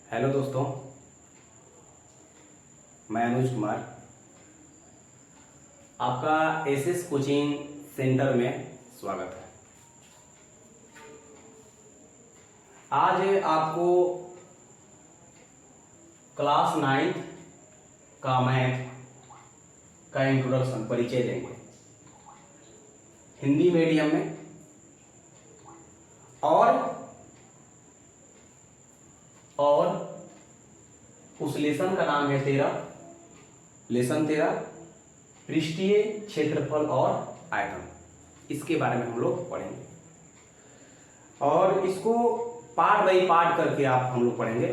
Hello दोस्तों, मैं अनुज कुमार आपका एसएस कोचिंग सेंटर में स्वागत है। आज आपको क्लास 9 का मैथ का इंट्रोडक्शन परिचय देंगे हिंदी मीडियम में। और उस लेसन का नाम है लेसन 13 पृष्ठीय क्षेत्रफल और आयतन। इसके बारे में हम लोग पढ़ेंगे और इसको पार्ट बाई पार्ट करके हम लोग पढ़ेंगे।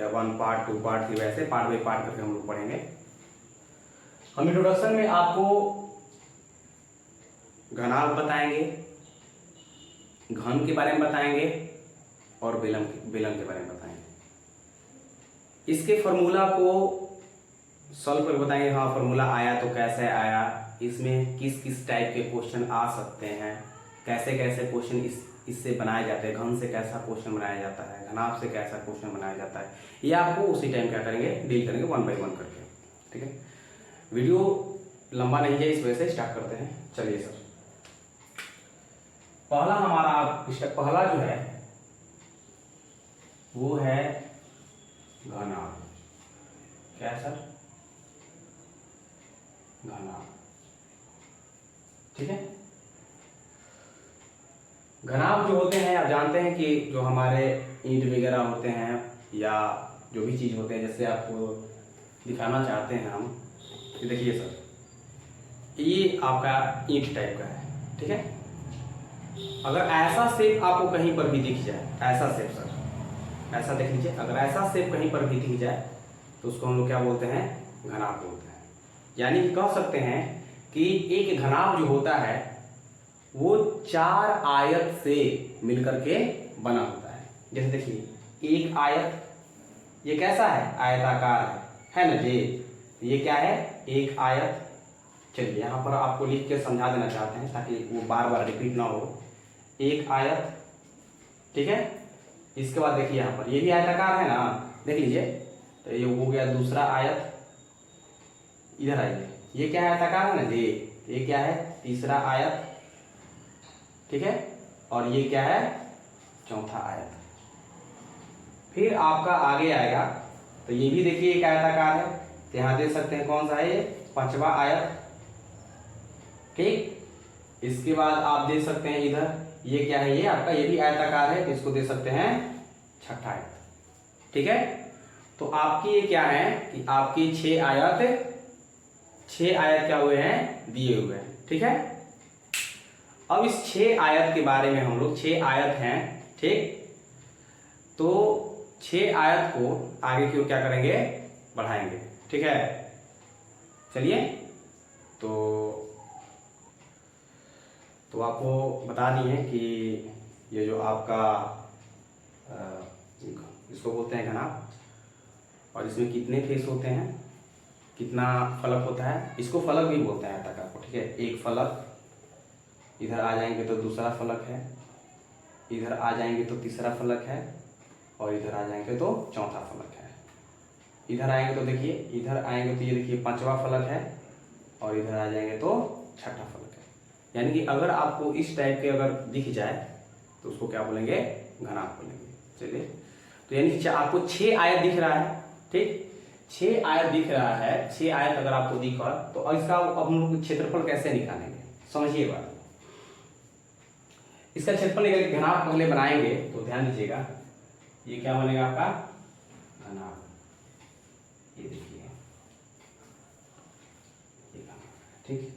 1 पार्ट 2 पार्ट 3 वैसे पार्ट बाई पार्ट करके हम लोग पढ़ेंगे। हम इंट्रोडक्शन में आपको घनाभ बताएंगे, घन के बारे में बताएंगे और बेलन के बारे में बताएंगे। इसके फॉर्मूला को सॉल्व करके बताएंगे। हाँ, फॉर्मूला आया तो कैसे आया, इसमें किस किस टाइप के क्वेश्चन आ सकते हैं, कैसे कैसे क्वेश्चन इससे बनाए जाते हैं, घन से कैसा क्वेश्चन बनाया जाता है, घनाभ से कैसा क्वेश्चन बनाया जाता है, ये आपको उसी टाइम क्या करेंगे, डील करेंगे 1 बाई 1 करके। ठीक है, वीडियो लंबा नहीं है, इस वजह से स्टार्ट करते हैं। चलिए सर, पहला जो है वो है घनाभ। क्या है सर? घनाभ। ठीक है, घनाभ जो होते हैं आप जानते हैं कि जो हमारे ईंट वगैरह होते हैं या जो भी चीज होते हैं, जैसे आपको दिखाना चाहते हैं हम, ये देखिए सर, ये आपका ईंट टाइप का है। ठीक है, अगर ऐसा शेप आपको कहीं पर भी दिख जाए, ऐसा शेप सर, ऐसा देख लीजिए, अगर ऐसा शेप कहीं पर भी दिख जाए तो उसको हम लोग क्या बोलते हैं, घनाभ बोलते हैं। यानी कि कह सकते हैं कि एक घनाभ जो होता है वो 4 आयत से मिलकर के बना होता है। जैसे देखिए, एक आयत, ये कैसा है, आयताकार है ना जी। ये क्या है, एक आयत। चलिए यहाँ पर आपको लिख के समझा देना चाहते हैं ताकि वो बार बार रिपीट ना हो। एक आयत, ठीक है। इसके बाद देखिए यहाँ पर ये भी आयताकार है ना, देख लीजिए, तो ये हो गया दूसरा आयत। इधर आइए, ये क्या है, आयताकार है ना जी। ये क्या है, तीसरा आयत। ठीक है, और ये क्या है, चौथा आयत। फिर आपका आगे आएगा तो ये भी देखिए एक आयताकार है, तो यहां देख सकते हैं कौन सा है, ये 5वां आयत। ठीक, इसके बाद आप देख सकते हैं इधर, ये क्या है, ये आपका, ये भी आयताकार है, तो इसको देख सकते हैं 6ठा आयत। ठीक है, तो आपकी ये क्या है कि आपकी 6 आयत क्या हुए हैं, दिए हुए हैं। ठीक है, अब इस 6 आयत के बारे में हम लोग, 6 आयत हैं, ठीक, तो 6 आयत को आगे की ओर क्या करेंगे, बढ़ाएंगे। ठीक है, चलिए, तो आपको बता दिए कि ये जो आपका इसको बोलते हैं घनाभ, और इसमें कितने फेस होते हैं, कितना फलक होता है, इसको फलक भी बोलते हैं आयताकार को। ठीक है, एक फलक, इधर आ जाएंगे तो दूसरा फलक है, इधर आ जाएंगे तो तीसरा फलक है, और इधर आ जाएंगे तो चौथा फलक है। इधर आएंगे तो देखिए, इधर आएंगे तो ये देखिए 5वां फलक है, और इधर आ जाएंगे तो 6ठा फलक है। यानी कि अगर आपको इस टाइप के अगर दिख जाए तो उसको क्या बोलेंगे, घनाभ बोलेंगे। चलिए, तो यानी कि आपको 6 आयत दिख रहा है, ठीक, 6 आयत दिख रहा है। 6 आयत अगर आपको दिखा तो इसका अब हम लोग क्षेत्रफल कैसे निकालेंगे, समझिए बात। इसका क्षेत्रफल निकाल, घनाभ पहले बनाएंगे तो ध्यान दीजिएगा, ये क्या बनेगा आपका, घनाभ। ये देखिए, ये घनाभ, ठीक।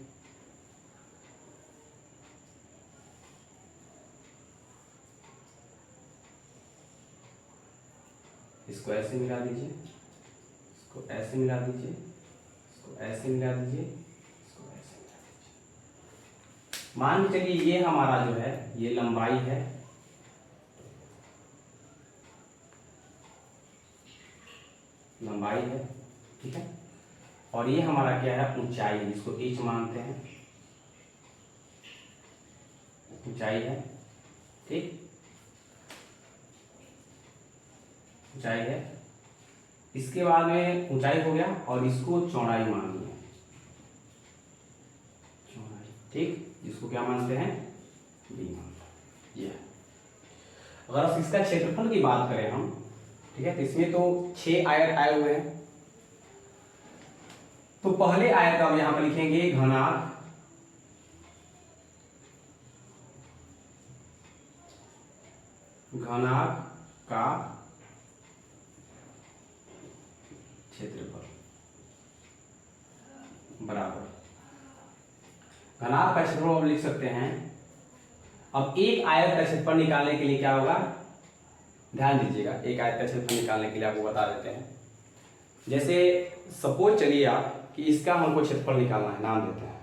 इसको ऐसे मिला दीजिए, इसको ऐसे मिला दीजिए, इसको ऐसे मिला दीजिए, इसको ऐसे मिला दीजिए। मान के चलिए ये हमारा जो है, ये लंबाई है, लंबाई है, ठीक है, और ये हमारा क्या है, ऊंचाई है, जिसको h मानते हैं, ऊंचाई है, ठीक, ऊंचाई है। इसके बाद में ऊंचाई हो गया और इसको चौड़ाई मान लिया, चौड़ाई, ठीक, जिसको क्या मानते हैं, बी मानते हैं। ये अगर इसका क्षेत्रफल की बात करें हम, ठीक है, तो इसमें तो 6 आयत आए हुए हैं। तो पहले आयत हम यहां पर लिखेंगे घनाक, घनाक का क्षेत्रफल बराबर, घनाक का क्षेत्रफल हम लिख सकते हैं। अब एक आयत का क्षेत्रफल निकालने के लिए क्या होगा, ध्यान दीजिएगा, एक आयत का क्षेत्रफल निकालने के लिए आपको बता देते हैं। जैसे सपोज चलिए आप कि इसका हमको क्षेत्रफल निकालना है, नाम देते हैं,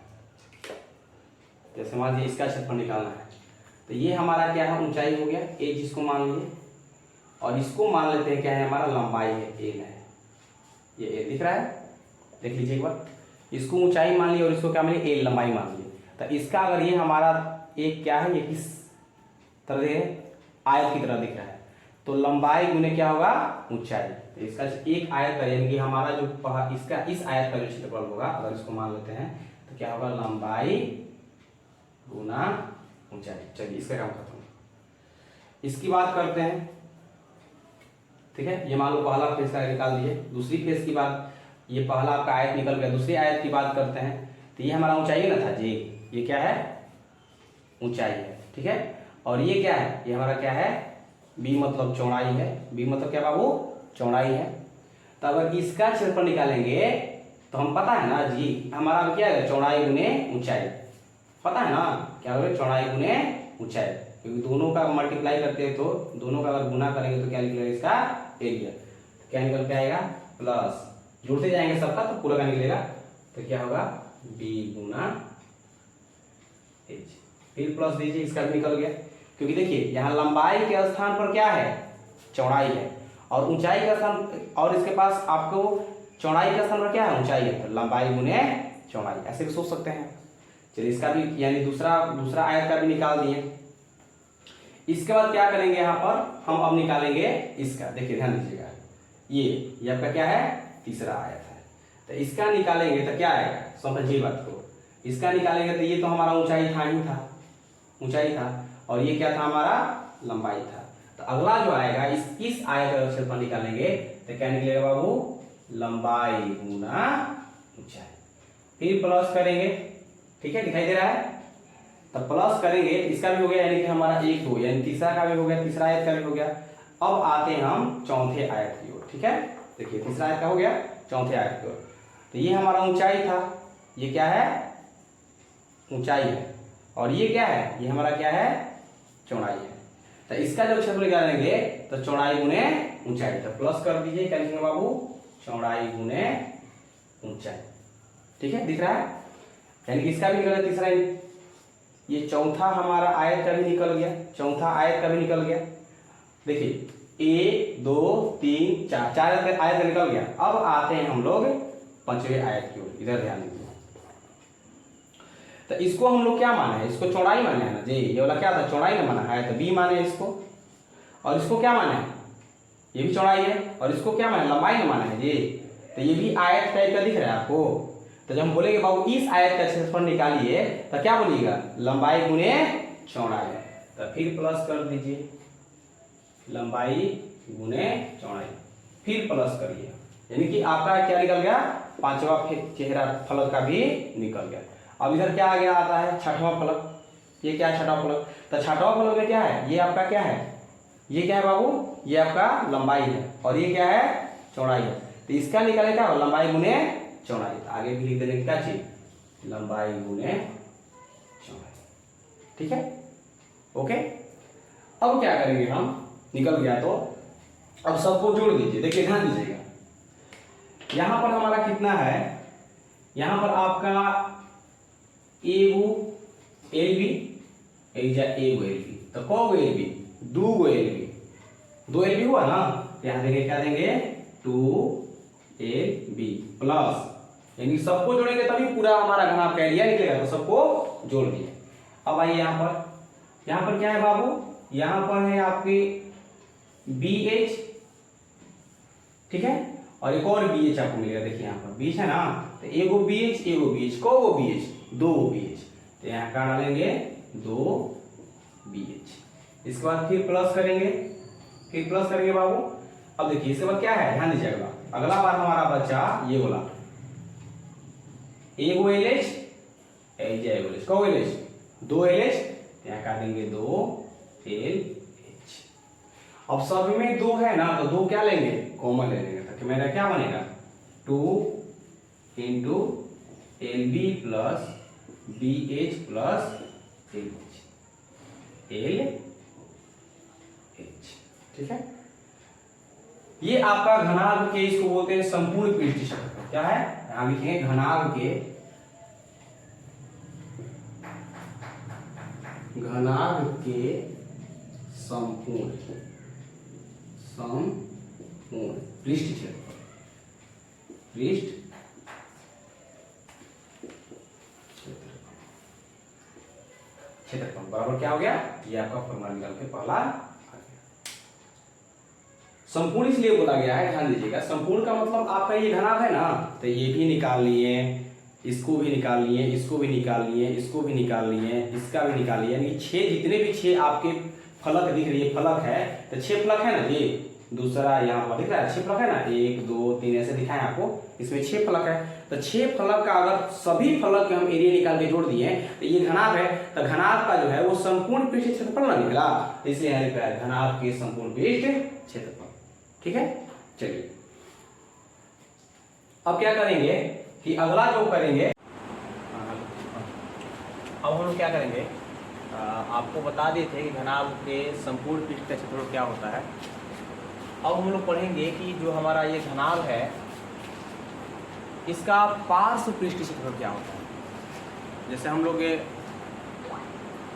जैसे मान लीजिए इसका क्षेत्रफल निकालना है, तो ये हमारा क्या है, ऊंचाई हो गया ए, जिसको मान लिए, और इसको मान लेते हैं क्या है, हमारा लंबाई है, एल है, ये एल दिख रहा है, देख लीजिए एक बार, इसको ऊंचाई मान ली और इसको क्या मान ली, एल लंबाई मान ली। तो इसका अगर ये हमारा एक क्या है, ये किस तरह से आयत की तरह दिख रहा है, तो लंबाई गुने क्या होगा, ऊंचाई। तो इसका एक आयत का यानी कि हमारा जो इसका इस आयत का जो क्षेत्रफल होगा, अगर इसको मान लेते हैं तो क्या होगा, लंबाई गुना ऊंचाई। चलिए इसका काम खत्म। इसकी बात करते हैं, ठीक है, ये मान लो पहला फेस का निकाल दिए। दूसरी फेस की बात, ये पहला आपका आयत निकल गया, दूसरी आयत की बात करते हैं। तो ये हमारा ऊंचाई ना था जी, ये क्या है, ऊंचाई है, ठीक है। और ये क्या है, ये हमारा क्या है, बी मतलब चौड़ाई है, बी मतलब क्या बाबू, चौड़ाई है। तो अगर इसका क्षेत्रफल निकालेंगे तो हम पता है ना जी, हमारा क्या है, चौड़ाई गुने ऊंचाई, पता है ना क्या होगा, चौड़ाई गुने ऊंचाई, क्योंकि दोनों का मल्टीप्लाई करते हैं तो दोनों का अगर गुना करेंगे तो क्या निकलेगा, इसका एरिया, तो क्या निकल के आएगा, प्लस, जुड़ते जाएंगे सबका तो पूरा का निकलेगा, तो क्या होगा, बी गुना एच, फिर प्लस दीजिए, इसका भी निकल गया, क्योंकि देखिए यहाँ लंबाई के स्थान पर क्या है, चौड़ाई है, और ऊंचाई का स्थान, और इसके पास आपको चौड़ाई का स्थान पर क्या है, ऊंचाई है, तो लंबाई गुने चौड़ाई, ऐसे भी सोच सकते हैं। चलिए इसका भी यानी दूसरा आयत का भी निकाल दिए। इसके बाद क्या करेंगे, यहाँ पर हम अब निकालेंगे इसका, देखिए ध्यान दीजिएगा, ये आपका क्या है, तीसरा आयत है, तो इसका निकालेंगे तो क्या आएगा, समझिए बात को, इसका निकालेंगे तो ये तो हमारा ऊंचाई था ही था, ऊंचाई था, और ये क्या था, हमारा लंबाई था। तो अगला जो आएगा, इस आयत का क्षेत्रफल निकालेंगे तो क्या निकलेगा बाबू, लंबाई गुना ऊंचाई, फिर प्लस करेंगे, ठीक है, दिखाई दे रहा है, तब प्लस करेंगे तो इसका भी हो गया, यानी कि हमारा एक हो, यानी तीसरा का भी हो गया, तीसरा आयत का भी हो गया। अब आते हैं हम चौथे आयत की ओर, ठीक है, देखिए तीसरा आयत का हो गया, चौथे आयत की ओर, तो ये हमारा ऊंचाई था, ये क्या है, ऊंचाई है, और ये क्या है, ये हमारा क्या है, चौड़ाई है। तो इसका जब क्षेत्रफल निकालेंगे तो चौड़ाई गुने ऊंचाई, तो प्लस कर दीजिए, क्या लिखेंगे बाबू, चौड़ाई गुने ऊंचाई, ठीक है, दिख रहा है, यानी कि इसका भी निकल गया तीसरा, ये चौथा हमारा आयत का भी निकल गया, चौथा आयत का भी निकल गया, देखिए 1 2 3 4 चार आयत निकल गया। अब आते हैं हम लोग पांचवें आयत की ओर, इधर ध्यान दीजिए। तो इसको हम लोग क्या माने हैं, इसको चौड़ाई माने हैं ना जी, ये वाला क्या था, चौड़ाई ना माना है, तो बी माने इसको, और इसको क्या माने, ये भी चौड़ाई है, और इसको क्या माने, लंबाई ना माना है जी, तो ये भी आयत टाइप का दिख रहा है आपको। तो जब हम बोलेंगे बाबू इस आयत का क्षेत्रफल निकालिए तो क्या बोलिएगा, लंबाई गुने चौड़ाई, तो फिर प्लस कर दीजिए, लंबाई गुने चौड़ाई, फिर प्लस करिए, यानी कि आपका क्या निकल गया, पांचवा चेहरा फलक का भी निकल गया। अब इधर क्या आ गया, आता है छठवां फलक, ये क्या है, छठवां फलक, तो छठवां फलक में क्या है, ये आपका क्या है, ये क्या है बाबू, ये आपका लंबाई है, और ये क्या है, चौड़ाई है, तो इसका निकाले क्या, लंबाई गुने चौड़ाई, आगे भी लिख देने क्या चीज, लंबाई गुने चौड़ाई, ठीक है, ओके। अब क्या करेंगे हम, निकल गया तो अब सबको जोड़ दीजिए, देखिए ध्यान दीजिएगा, यहां पर हमारा कितना है, यहां पर आपका एगो एल बी, एगो एल बी, तो कौ एल बी, दो एल बी, दो एल बी हुआ ना, यहां देंगे क्या देंगे, 2ab प्लस, यानी सबको जोड़ेंगे तभी पूरा हमारा घनाभ का एरिया निकलेगा, तो सबको जोड़ दिए। अब आइए यहाँ पर क्या है बाबू, यहाँ पर है आपकी BH, ठीक है, और एक और BH आपको मिलेगा। देखिए यहाँ पर बीच है ना, तो एगो BH एगो BH को वो BH दो BH, तो यहाँ क्या डालेंगे 2BH। इसके बाद फिर प्लस करेंगे बाबू। अब देखिए इसके बाद क्या है, ध्यान दीजिए, अगला बार हमारा बच्चा ये बोला एगो LH एगो LH को LH 2LH, यहाँ काट देंगे 2LH। अब सभी में 2 है ना, तो 2 क्या लेंगे, कॉमन ले लेंगे, तो मेरा क्या बनेगा 2 into LB plus BH plus LH। ठीक है, ये आपका घनाभ के, इसको बोलते हैं संपूर्ण पृष्ठ क्षेत्रफल। क्या है, यहां लिखेंगे घनाभ के संपूर्ण पृष्ठ क्षेत्रफल बराबर क्या हो गया, ये आपका फॉर्मूला निकाल के पहला आ गया। संपूर्ण इसलिए बोला गया है, ध्यान दीजिएगा, संपूर्ण का मतलब आपका ये घनाभ है ना, तो ये भी निकाल लिए, इसको भी निकाल लिए, इसको भी निकाल लिए, इसको भी निकाल लिए, इसका भी निकाल लिए, यानी 6 जितने भी 6 आपके फलक दिख रही है, फलक है, तो 6 फलक है ना, ये दूसरा यहाँ पर दिख रहा है 6 फलक है ना, 1 2 3 ऐसे दिखाएं आपको, इसमें 6 फलक है। तो 6 फलक का अगर सभी फलक के हम एरिया निकाल के जोड़ दिए तो ये घनाभ है, तो घनाभ का जो है वो संपूर्ण पृष्ठ क्षेत्रफल ना निकला, इसलिए यहाँ लिखा है घनाभ के संपूर्ण पृष्ठ क्षेत्रफल। ठीक है, चलिए अब क्या करेंगे कि अगला जो करेंगे, अब हम लोग क्या करेंगे, आपको बता दिए थे कि घनाभ के संपूर्ण पृष्ठ का क्षेत्रफल क्या होता है। अब हम लोग पढ़ेंगे कि जो हमारा ये घनाभ है इसका पार्श्व पृष्ठ क्षेत्रफल क्या होता है। जैसे हम लोग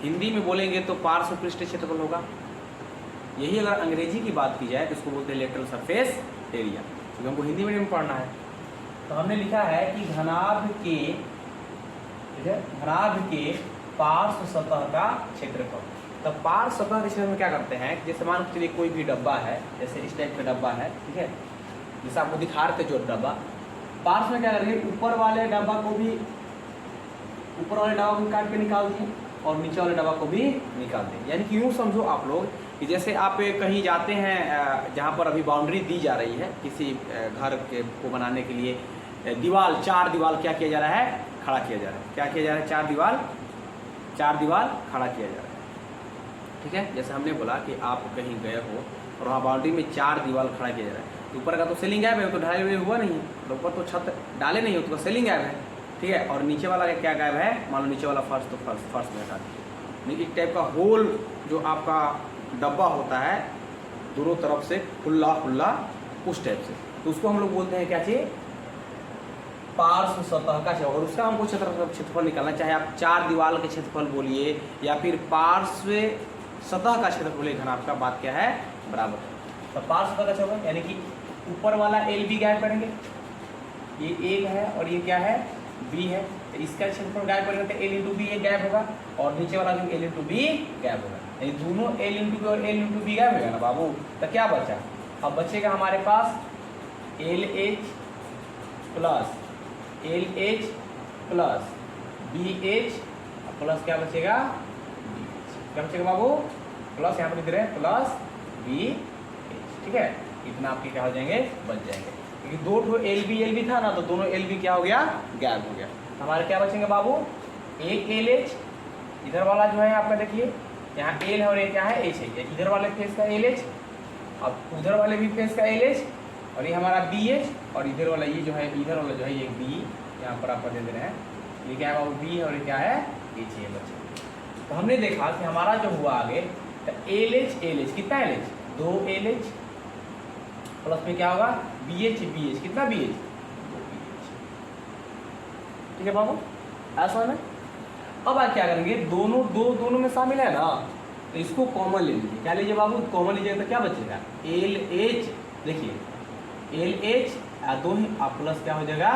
हिंदी में बोलेंगे तो पार्श्व पृष्ठ क्षेत्रफल होगा, यही अगर अंग्रेजी की बात की जाए तो इसको बोलते हैं लेटरल सरफेस एरिया, क्योंकि हमको हिंदी मीडियम में पढ़ना है। तो हमने लिखा है कि घनाभ के पार्श्व सतह का क्षेत्रफल। तो पार्श्व सतह के क्षेत्र में क्या करते हैं, जैसे मान लीजिए कोई भी डब्बा है, जैसे इस टाइप का डब्बा है, ठीक है, जैसे आपको दिखा रहे थे जो डब्बा, पार्श्व में क्या करेंगे, ऊपर वाले डब्बा को भी काट के निकाल दिए और नीचे वाले डब्बा को भी निकाल दें। यानी कि यूँ समझो आप लोग कि जैसे आप कहीं जाते हैं जहाँ पर अभी बाउंड्री दी जा रही है किसी घर के को बनाने के लिए, दीवार 4 दीवार क्या किया जा रहा है, खड़ा किया जा रहा है। क्या किया जा रहा है, 4 दीवार खड़ा किया जा रहा है। ठीक है, जैसे हमने बोला कि आप कहीं गए हो और वहाँ बाउंड्री में 4 दीवार खड़ा किया जा रहा है, ऊपर का तो सीलिंग गैप है, तो ढाई हुए हुआ नहीं है, तो ऊपर तो छत डाले नहीं हो तो सीलिंग गैप है। ठीक है, और नीचे वाला का क्या गैप है, मान लो नीचे वाला फर्श, तो फर्श में हटा दीजिए। एक टाइप का होल जो आपका डब्बा होता है दोनों तरफ से खुला उस टाइप से, तो उसको हम लोग बोलते हैं क्या चाहिए, पार्श्व सतह का क्षेत्रफल। और उसका हमको क्षेत्रफल निकालना, चाहे आप 4 दीवार के क्षेत्रफल बोलिए या फिर पार्श्व सतह का क्षेत्रफल, घनाभ का बात क्या है, बराबर है। तो पार्श्व सतह का क्षेत्रफल यानी कि ऊपर वाला LB गैप करेंगे, ये A है और ये क्या है, B है, तो इसका क्षेत्रफल गैप करेंगे तो L इंटू B एक गैप होगा, और नीचे वाला जो L इंटू B गैप होगा, यानी दोनों L इंटू B और L इंटू B गैप होगा ना बाबू। तो क्या बचा, अब बचेगा हमारे पास LH plus LH plus BH plus क्या बचेगा, क्या बचेगा बाबू, प्लस यहाँ पर लिख रहे हैं प्लस BH। ठीक है, इतना आपके क्या हो जाएंगे, बच जाएंगे, क्योंकि 2 LB था ना, तो दोनों LB क्या हो गया, गैप हो गया। हमारे क्या बचेंगे बाबू, एक LH, इधर वाला जो है आपका देखिए यहाँ L है और ये क्या है, H है, इधर वाले फेस का LH, अब उधर वाले भी फेस का LH, और ये हमारा BH, और इधर वाला ये जो है, इधर वाला जो है ये B, यहाँ पर आप दे रहे हैं, ये क्या है बाबू, B है और ये क्या है, H है बच्चे। तो हमने देखा कि हमारा जो हुआ आगे, तो LH कितना LH, 2 LH प्लस में क्या होगा, BH कितना BH, 2 BH। ठीक है बाबू, ऐसा है। अब आप क्या करेंगे, दोनों में शामिल है ना, तो इसको कॉमन ले लीजिए। क्या लीजिए बाबू, कॉमन लीजिएगा तो क्या बचेगा, LH, देखिए LH 2 ही, आप प्लस क्या हो जाएगा,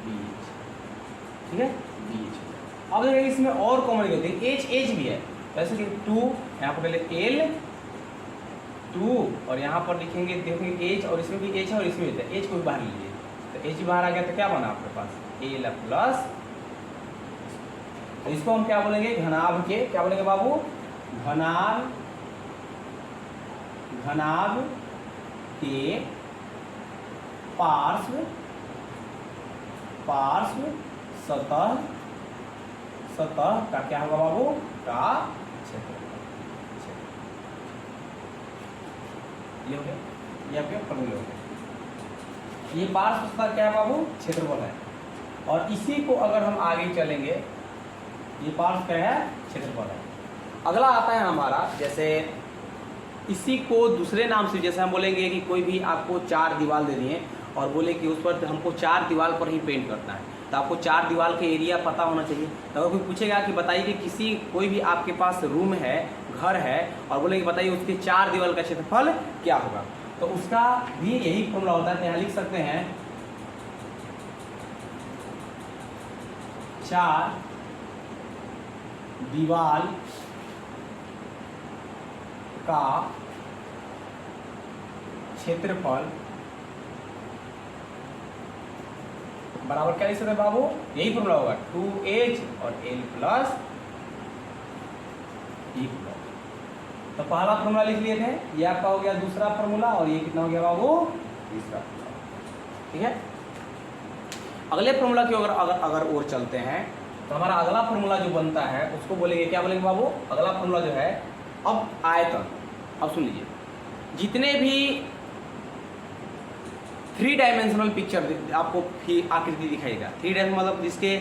BH। ठीक है, BH। अब देखिए इसमें और कॉमन करते हैं, H भी है, वैसे कि 2 यहाँ पर पहले L 2 और यहाँ पर लिखेंगे, देखेंगे एच, और इसमें भी एच है और इसमें भी है, एच को भी बाहर लीजिए, तो एच बाहर आ गया तो क्या बना आपके पास एल प्लस, तो इसको हम क्या बोलेंगे, घनाभ के, क्या बोलेंगे बाबू, घनाभ के पार्श्व सतह का क्या होगा बाबू, का क्षेत्र। ये हो गया, ये आपके फॉर्मूले हो गए। ये पार्श्व सतह क्या है बाबू, क्षेत्रफल है। और इसी को अगर हम आगे चलेंगे, ये पार्श्व क्या है, क्षेत्रफल है। अगला आता है हमारा, जैसे इसी को दूसरे नाम से, जैसे हम बोलेंगे कि कोई भी आपको 4 दीवार दे दिए और बोले कि उस पर हमको 4 दीवार पर ही पेंट करना है, तो आपको 4 दीवार के एरिया पता होना चाहिए। तो अगर कोई पूछेगा कि बताइए कि कोई भी आपके पास रूम है, घर है, और बोले कि बताइए उसके 4 दीवार का क्षेत्रफल क्या होगा, तो उसका भी यही फॉर्मूला होता है। तो यहाँ लिख सकते हैं 4 दीवार का क्षेत्रफल बराबर क्या लिख सकते हैं बाबू, यही फॉर्मूला होगा 2h और l प्लस e प्लस। तो पहला फॉर्मूला लिख लिए थे, ये आपका हो गया दूसरा फॉर्मूला, और ये कितना हो गया बाबू, तीसरा फॉर्मूला। ठीक है, अगले फॉर्मूला की अगर और चलते हैं, तो हमारा अगला फॉर्मूला जो बनता है उसको बोलेंगे, क्या बोलेंगे बाबू, अगला फॉर्मूला जो है, अब आयतन। अब सुन लीजिए, जितने भी 3 डायमेंशनल पिक्चर आपको आकृति दिखाएगा, 3 डायमेंशनल मतलब जिसके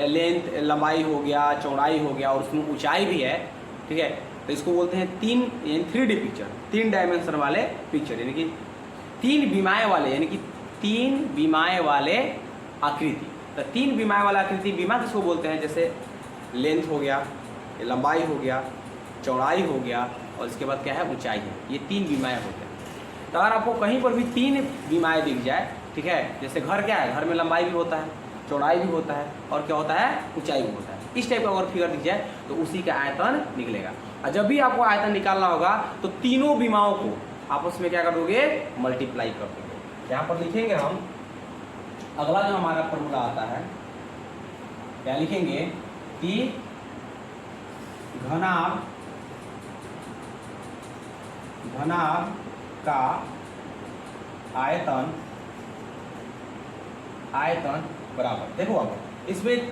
लेंथ, लंबाई हो गया, चौड़ाई हो गया, और उसमें ऊंचाई भी है, ठीक है, तो इसको बोलते हैं 3D पिक्चर, 3 डायमेंशन वाले पिक्चर, यानी कि 3 विमाएँ वाले, यानी कि 3 विमाएँ वाले आकृति। तो 3 विमाएँ वाला आकृति, विमा किसको बोलते हैं, जैसे लेंथ हो गया, लंबाई हो गया, चौड़ाई हो गया, और इसके बाद क्या है, ऊंचाई है, ये 3 विमाएँ होते हैं। तो अगर आपको कहीं पर भी 3 विमाएँ दिख जाए, ठीक है, जैसे घर क्या है, घर में लंबाई भी होता है, चौड़ाई भी होता है, और क्या होता है, ऊंचाई भी होता है, इस टाइप का अगर फिगर दिख जाए तो उसी का आयतन निकलेगा। और जब भी आपको आयतन निकालना होगा तो तीनों विमाओं को आपस में क्या कर दोगे, मल्टीप्लाई कर दोगे। यहाँ पर लिखेंगे हम, अगला जो हमारा फॉर्मूला आता है, क्या लिखेंगे कि घनाभ का आयतन बराबर, देखो अब इसमें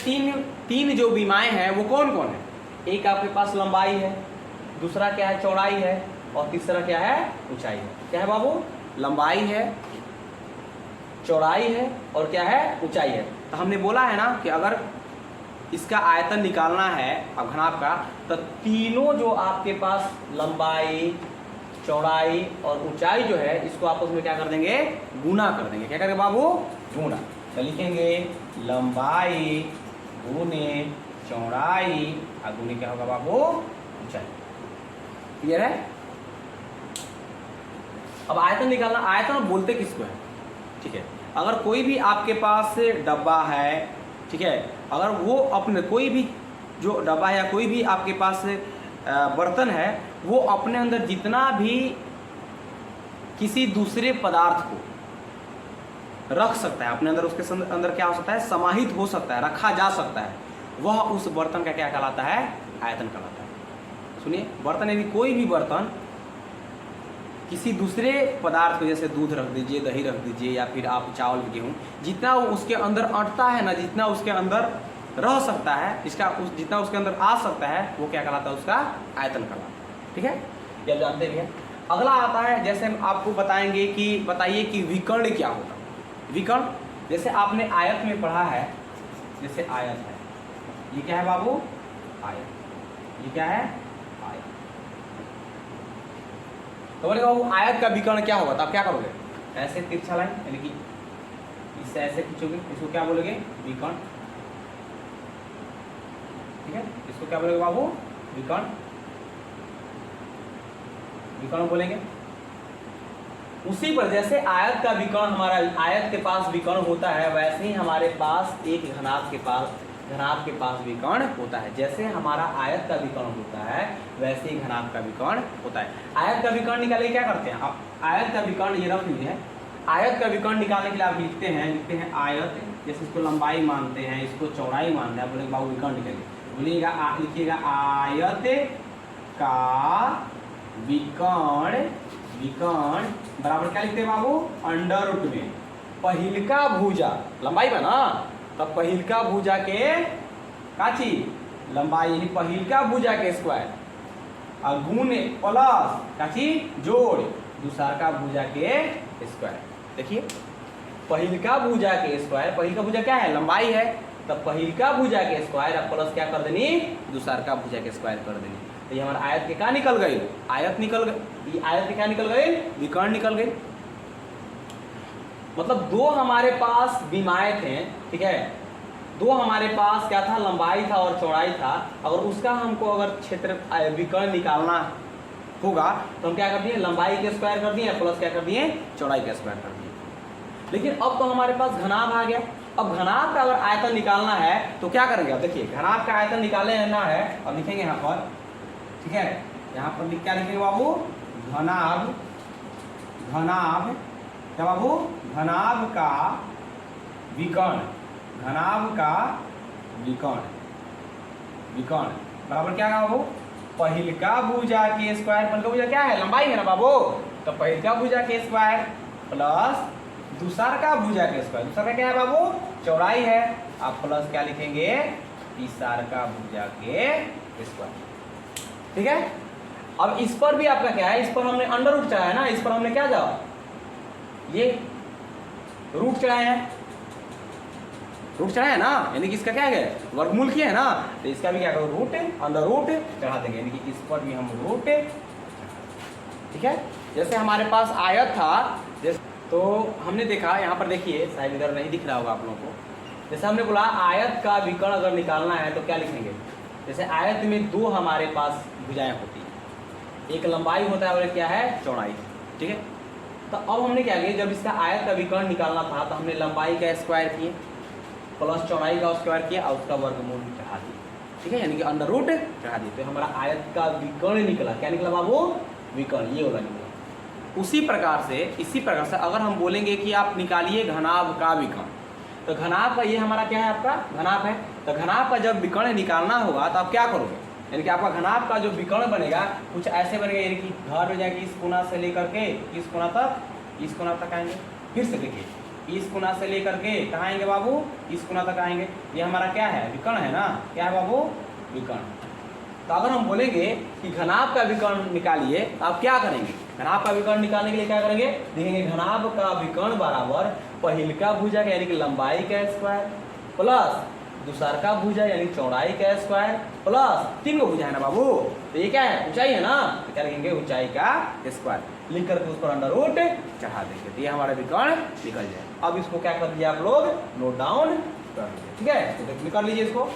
तीन जो विमाएँ हैं वो कौन कौन है, एक आपके पास लंबाई है, दूसरा क्या है, चौड़ाई है, और तीसरा क्या है, ऊंचाई है। क्या है बाबू, लंबाई है, चौड़ाई है, और क्या है, ऊंचाई है। तो हमने बोला है ना कि अगर इसका आयतन निकालना है अब घनाभ का, तो तीनों जो आपके पास लंबाई, चौड़ाई और ऊंचाई जो है, इसको आपस में क्या कर देंगे, गुना कर देंगे। क्या करेंगे बाबू, गुना। तो लिखेंगे लंबाई गुने चौड़ाई, और गुने क्या होगा बाबू, ऊंचाई। क्लियर है। अब आयतन निकालना, आयतन बोलते किसको है, ठीक है, अगर कोई भी आपके पास डब्बा है, ठीक है, अगर वो अपने कोई भी जो डब्बा है या कोई भी आपके पास बर्तन है, वो अपने अंदर जितना भी किसी दूसरे पदार्थ को रख सकता है अपने अंदर, उसके अंदर क्या हो सकता है, समाहित हो सकता है, रखा जा सकता है, वह उस बर्तन का क्या कहलाता है, आयतन कहलाता है। सुनिए, बर्तन यदि कोई भी बर्तन किसी दूसरे पदार्थ को, जैसे दूध रख दीजिए, दही रख दीजिए, या फिर आप चावल गेहूँ, जितना वो उसके अंदर अटता है ना, जितना उसके अंदर रह सकता है, जितना उसके अंदर आ सकता है, वो क्या कहलाता है, उसका आयतन कहलाता है। ठीक है, ये आप जानते भी हैं। अगला आता है, जैसे हम आपको बताएंगे कि बताइए कि विकर्ण क्या होगा। विकर्ण, जैसे आपने आयत में पढ़ा है, जैसे आयत है, ये क्या है बाबू, आयत, ये क्या है, आयत। तो बोले बाबू आयत का विकर्ण क्या होगा, तो आप क्या करोगे, ऐसे तिरछा लाइन, यानी कि इससे ऐसे खींचोगे, इसको क्या बोलोगे, विकर्ण। ठीक है, इसको क्या बोलेंगे बाबू, विकर्ण, विकर्ण बोलेंगे। उसी पर जैसे आयत का विकर्ण, हमारा आयत के पास विकर्ण होता है, वैसे ही हमारे पास एक घनाभ के पास घनाभ के पास विकर्ण होता है। जैसे हमारा आयत का विकर्ण होता है वैसे ही घनाभ का विकर्ण होता है। आयत का विकर्ण निकालने क्या करते हैं, अब आयत का विकर्ण ये रफ लीजिए। आयत का विकर्ण निकालने के लिए आप लिखते हैं आयत, जैसे इसको लंबाई मानते हैं, इसको चौड़ाई मानते हैं, बोलेंगे बाबू विकर्ण निकालिए, बोलिएगा लिखिएगा आयत का विकर्ण, विकर्ण बराबर क्या लिखते हैं बाबू, अंडर रूट में पहिलका भुजा, लंबाई में ना, तब पहिलका भुजा के काची लंबाई यानी पहिलका भुजा के स्क्वायर और गुण प्लस काची जोड़ दूसरका भुजा के स्क्वायर। देखिए पहिलका भुजा के स्क्वायर, पहिलका भुजा क्या है, लंबाई है, तब पहिलका भुजा के स्क्वायर अब प्लस क्या कर देनी, दूसरका भुजा के स्क्वायर कर देनी। तो ये हमारा आयत के क्या निकल गई, आयत निकल गई, ये आयत के क्या निकल गई, विकर्ण निकल गई। मतलब दो हमारे पास विमाएँ थे, ठीक है, दो हमारे पास क्या था, लंबाई था और चौड़ाई था। अगर उसका हमको अगर क्षेत्र विकर्ण निकालना होगा तो हम क्या कर दिए, लंबाई के स्क्वायर कर दिए प्लस क्या कर दिए, चौड़ाई के स्क्वायर कर दिए। लेकिन अब तो हमारे पास घनाभ आ गया। अब घनाभ का अगर आयतन निकालना है तो क्या करेंगे, अब देखिए घनाभ का आयतन निकालना है, अब लिखेंगे यहाँ पर, ठीक है, यहाँ पर क्या लिखेंगे बाबू, घनाभ, घनाभ क्या बाबू, घनाभ का विकर्ण, घनाभ का विकर्ण, विकर्ण बराबर क्या है बाबू, पहिलका भुजा के स्क्वायर, पहिलका भुजा क्या है, लंबाई है ना बाबू, तो पहिलका भुजा के स्क्वायर प्लस दूसरका भुजा के स्क्वायर, दूसरा क्या है बाबू, चौड़ाई है, आप प्लस क्या लिखेंगे, तीसरका भुजा के स्क्वायर। ठीक है, अब इस पर भी आपका क्या है, इस पर हमने अंडर रूट चढ़ाया ना, इस पर हमने क्या जाओ, ये रूट चढ़ाए हैं, रूट चढ़ाया है ना, यानी कि इसका क्या है, वर्गमूल किया है ना, तो इसका भी क्या करो, रूट अंडर रूट चढ़ा देंगे, यानी कि इस पर भी हम रूट। ठीक है, जैसे हमारे पास आयत था, जैसे तो हमने देखा यहाँ पर, देखिए शायद इधर नहीं दिख रहा होगा आप लोगों को, जैसे हमने बोला आयत का विकर्ण अगर निकालना है तो क्या लिखेंगे, जैसे आयत में दो हमारे पास भुजाएं होती हैं, एक लंबाई होता है और एक क्या है, चौड़ाई। ठीक है, तो अब हमने क्या किया, जब इसका आयत का विकर्ण निकालना था तो हमने लंबाई का स्क्वायर किए प्लस चौड़ाई का स्क्वायर किया और उसका वर्गमूल चढ़ा दिया। ठीक है, यानी कि अंडर रूट चढ़ा दिया, तो हमारा आयत का विकर्ण निकला, क्या निकला बाबू, विकर्ण, ये वाला निकला। उसी प्रकार से, इसी प्रकार से अगर हम बोलेंगे कि आप निकालिए घनाभ का विकर्ण, तो घनाभ का ये हमारा क्या है, आपका घनाभ है, तो घनाभ का जब विकर्ण निकालना होगा तो आप क्या करोगे, यानी कि आपका घनाभ का जो विकर्ण बनेगा कुछ ऐसे बनेगा, यानी कि घर में जाके इस कोना से लेकर के इस कोना तक, इस कोना तक आएंगे, फिर से देखिए इस कोना से लेकर के कहाँ आएंगे बाबू, इस कोना तक आएंगे, ये हमारा क्या है, विकर्ण है ना, क्या है बाबू, विकर्ण। तो अगर हम बोलेंगे कि घनाभ का विकर्ण निकालिए तो आप क्या करेंगे, घनाभ का विकर्ण निकालने के लिए क्या करेंगे, देखेंगे घनाभ का विकर्ण बराबर पहिलका भुजा यानी कि लंबाई का स्क्वायर प्लस दूसरका भुजा यानी चौड़ाई का स्क्वायर प्लस तीन को भुजा है ना बाबू, तो ये क्या है, ऊंचाई है ना, तो क्या लिखेंगे, ऊंचाई का स्क्वायर, लिख करके उस पर अंडर रूट चढ़ा देंगे, तो ये हमारा विकर्ण निकल जाए। अब इसको क्या कर दिया आप लोग, नोट डाउन कर दीजिए। ठीक है, तो निकाल लीजिए इसको।